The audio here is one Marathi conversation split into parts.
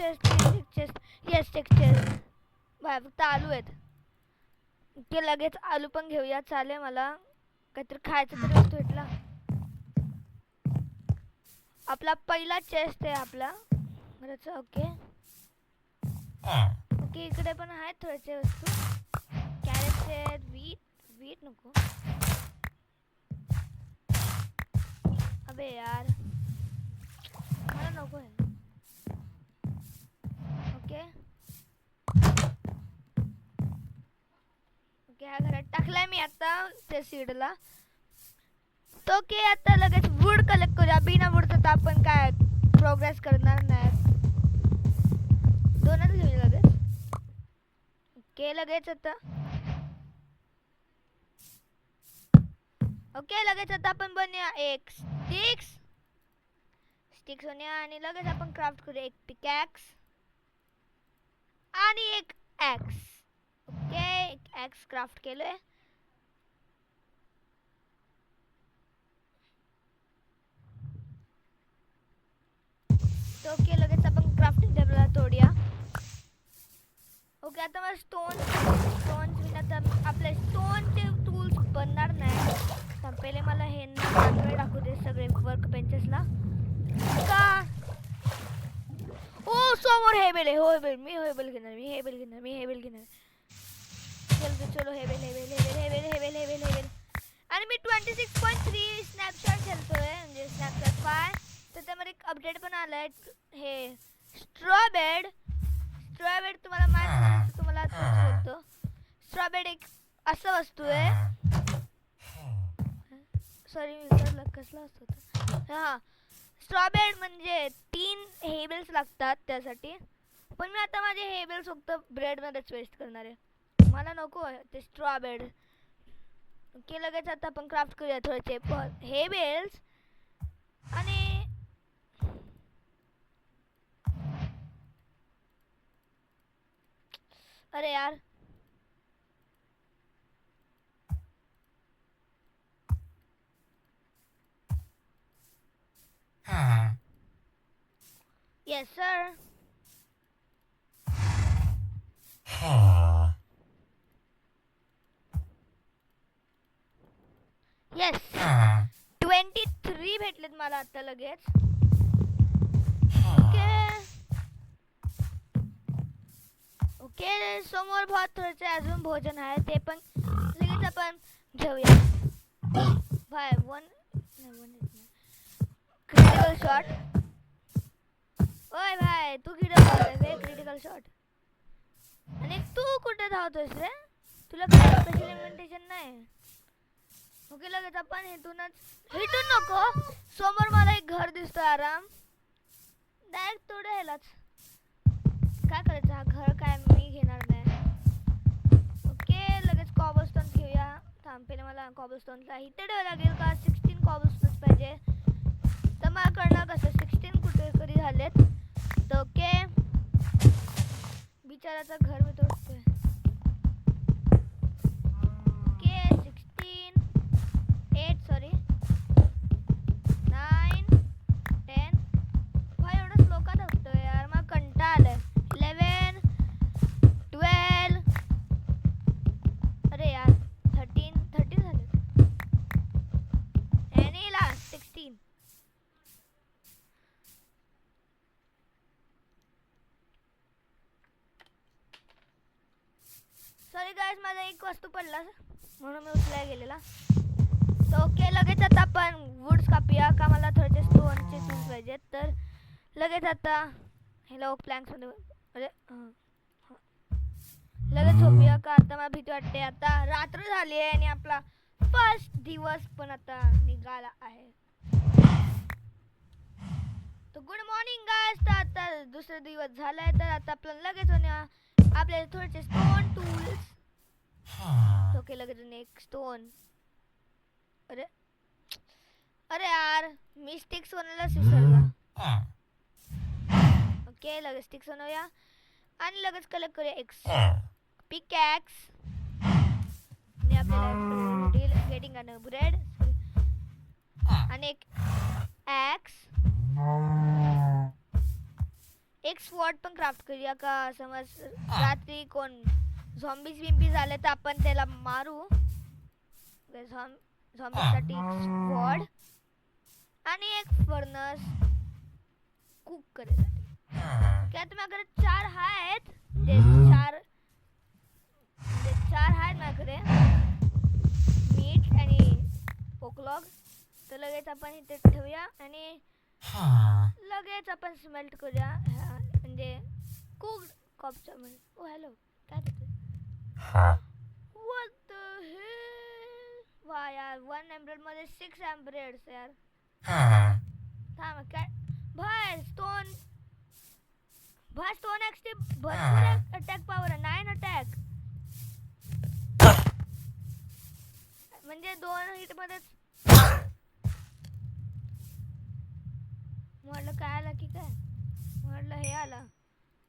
चेस्ट एक चेस्ट येस एक चेस्ट भाई फक्त आलू आहेत ते लगेच आलू पण घेऊया चालेल मला काहीतरी खायचं तरी वस्तू भेटला आपला पहिला चेस्ट आहे आपला बरंच ओके ओके इकडे पण आहेत थोडेसे वस्तू कॅरेट्स आहेत वीट नको अबे यार मला नको आहे ओके ओके ह्या घरात टाकलाय मी आता त्या सीडला तो की आता लगेच वूड कलेक्ट करूया बिना वूडचं तर आपण काय प्रोग्रेस करणार नाही दोनच घेऊया लगेच ओके लगेच आता ओके लगेच आता आपण बनवूया एक स्टिक्स बनवूया आणि लगेच आपण क्राफ्ट करूया एक पिकॅक्स आणि एक ॲक्स ओके एक ॲक्स क्राफ्ट केलोय ओके लगेच आपण क्राफ्टिंग टेबलला तोडूया ओके आता मला स्टोन्स विना आपले स्टोनचे टूल्स बनणार नाही पहिले मला हे नांगरे टाकू दे सगळे वर्क बेंचेसला का ओ समोर हेबेल आहे हेबेल मी हेबेल घेणार चलो हेबेल आणि मी 26.3 स्नॅपशॉट खेळतोय म्हणजे स्नॅपचॅट 5 तर त्यामध्ये एक अपडेट पण आलाय हे स्ट्रॉबेड तुम्हाला माहिती तुम्हाला बोलतो स्ट्रॉबेड एक असं वस्तू आहे सॉरी विसरलं कसला असतो हां स्ट्रॉबेड म्हणजे 3 हेबल्स लागतात त्यासाठी पण मी आता माझे हेबल्स फक्त ब्रेडमध्येच वेस्ट करणार आहे मला नको ते स्ट्रॉबेड ओके लगेच आता आपण क्राफ्ट करूया थोडेसे हेबल्स आणि अरे यार yes sir yes 23 भेटलेत मला आता लगेच ओके समोर बहुत थोडेसे अजून भोजन आहे ते पण लगेच आपण घेऊया भाई क्रिटिकल शॉट ओय भाई तू क्रिटिकल शॉट आणि तू कुठे धावतोयस रे तुला काही स्पेशल इन्व्हेंटेशन नाही ओके लगेच आपण हिथून नको समोर मला एक घर दिसतोय आराम डायरेक्ट तोडे ह्यालाच काय करायचं हा घर काय मी घेणार नाही ओके लगेच कॉबलस्टोन घेऊया थांब पहिले मला कॉबलस्टोनला इथे ठेवावं लागेल का 16 कॉबलस्टोन्स पाहिजे तर मला कळणार कसं 16 कुठे कधी झालेत तर ओके बिचाराचं घर मी तोडतोय ओके 16 8 सॉरी 9 10 भाई एवढं स्लो का धावतोय यार मला कंटाळा आलाय 11 12 अरे यार 13 झाले आणि लास्ट 16 सॉरी गाइस माझा एक वस्तू पडला म्हणून मी उचलायला गेलेला तर ओके लगेच आता आपण वुड्स कापूया का मला थोडेसे स्टोनचे टूल्स पाहिजेत तर लगेच आता हेला ओक प्लॅंक्समध्ये अरे लगेच झोपूया का आता मला भीती वाटते आता रात्र झाली आहे आणि आपला फर्स्ट दिवस पण आता निघाला आहे तर गुड मॉर्निंग गाइस तर आता दुसरा दिवस झालाय तर आता आपण लगेच आपल्याला थोडेसे स्टोन टूल्स ओके लगेच एक स्टोन अरे यार मी स्टिक्स बनवायला विसरला ओके लगेच स्टिक्स बनवूया आणि लगेच कलेक्ट करूया एक पिकॅक्स आणि आपल्याला गेटिंग अन ब्रेड आणि एक ॲक्स एक स्वॉर्ड पण क्राफ्ट करूया का? समज रात्री कोण झॉम्बीज बिम्बीज आले तर आपण त्याला मारू. झॉम्बीसाठी स्वॉर्ड आणि एक फर्नस कुक करायसाठी. ओके आता माझ्याकडे 4 आहेत. ते 4 आहेत माझ्याकडे मीट आणि ओकलॉग. तर लगेच आपण इथे ठेवूया आणि लगेच आपण स्मेल्ट करूया. म्हणजे कुक्ड कॉपच्या मध्ये. ओ हॅलो काय होतं? What the hell. वा यार 1 एमरेड मध्ये 6 एमरेड्स यार. थांब काय भाई स्टोन एक्सटी भरपूर अटॅक पॉवर आहे. 9 अटॅक म्हणजे 2 हिट मध्येच. म्हटलं काय आला की काय? म्हटलं हे आला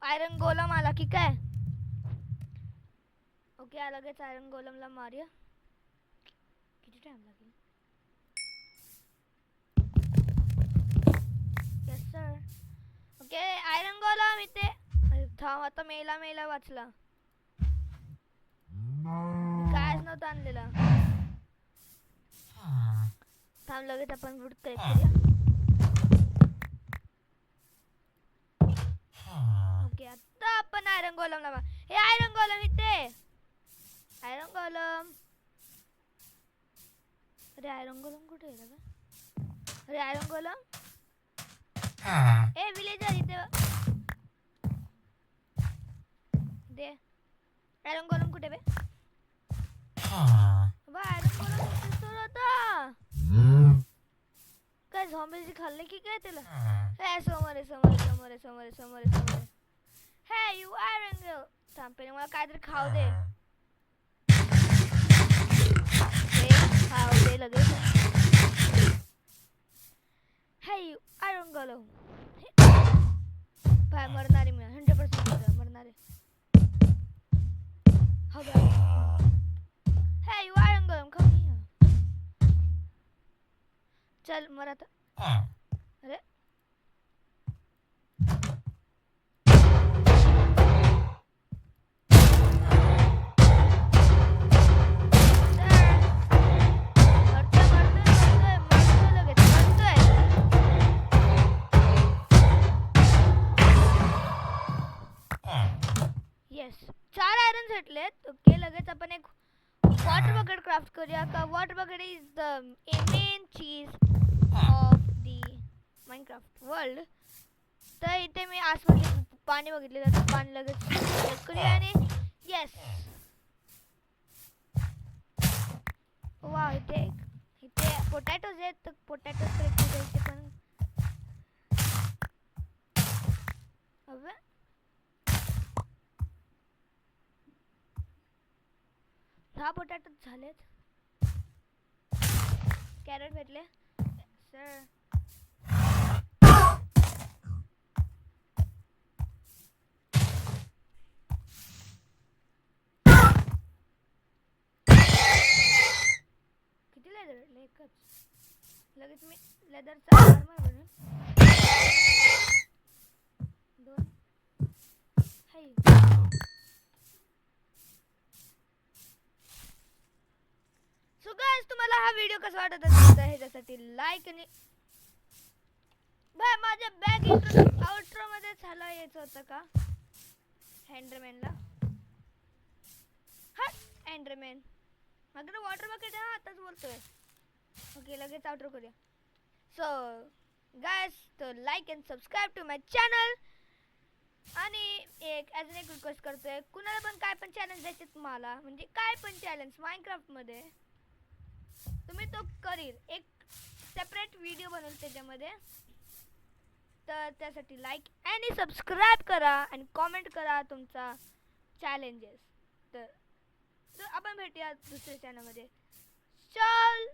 आयरन गोलम आला की काय? ओके लगेच आयरन गोलमला मारूया. किती टाइम लागेल? Yes sir. ओके आयरन गोलम इथे. थांब आता मेला वाचला. कायच नव्हतं आणलेला. थांब लगेच आपण वुड कलेक्ट करूया. ओके आता आपण आयरन गोलमला हे आयरन गोलम इथे. आयरन गोलम. अरे आयरन गोलम कुठे गेला का? अरे आयरन गोलम ए विलेजर इथे दे. आयरन गोलम कुठे बे? आयरन गोलम दिसतो होता. काय झॉम्बीज खाल्ले की काय त्याला? हे समोर हे यू आयरन गर्ल. थांब पहिले मला काहीतरी खाऊ दे. खाऊ दे लगेच. हे यू आयरन गर्ल. भाई मरणारे मी 100% मरणारे. हे you iron girl come here. चल मर आता. अरे येस 4 आयरन भेटलेत. ओके लगेच आपण एक वॉटर बकेट क्राफ्ट करूया का? Water bucket is the main cheese of the Minecraft world. तर इथे मी आसपास पाणी बघितले तर पाणी लगेच करूया आणि येस. वा इथे पोटॅटोज आहेत. तर पोटॅटोज इथे पण अबे 10 पोटॅटोज झालेत. कॅरेट भेटले सर. किती लेदर भेटले? एकच. लगेच मी लेदरचा आर्मर बनवून 2 हाय. सो गाइस तुम्हाला हा व्हिडिओ कसा वाटत असेल तर ह्याच्यासाठी लाईक आणि भाई माझ्या बॅग आउटरो मध्ये झाला यायचं होतं का? एंडरमॅनला हा एंडरमॅन माझ्याकडे वॉटर बकेट आहे. आताच बोलतोय. ओके लगेच आउटरो करूया. सो गाइस तो like and subscribe to my channel. आणि अजून एक रिक्वेस्ट करतोय कुणाला पण काय पण चॅलेंज द्यायचे तुम्हाला म्हणजे काय पण चॅलेंज माइनक्राफ्ट मध्ये तुम्ही तो करील. एक सेपरेट व्हिडिओ बनवून त्याच्यामध्ये. तर त्यासाठी लाईक आणि सबस्क्राईब करा आणि कमेंट करा तुमचा चॅलेंजेस. तर आपण भेटूया दुसऱ्या चॅनलमध्ये. चल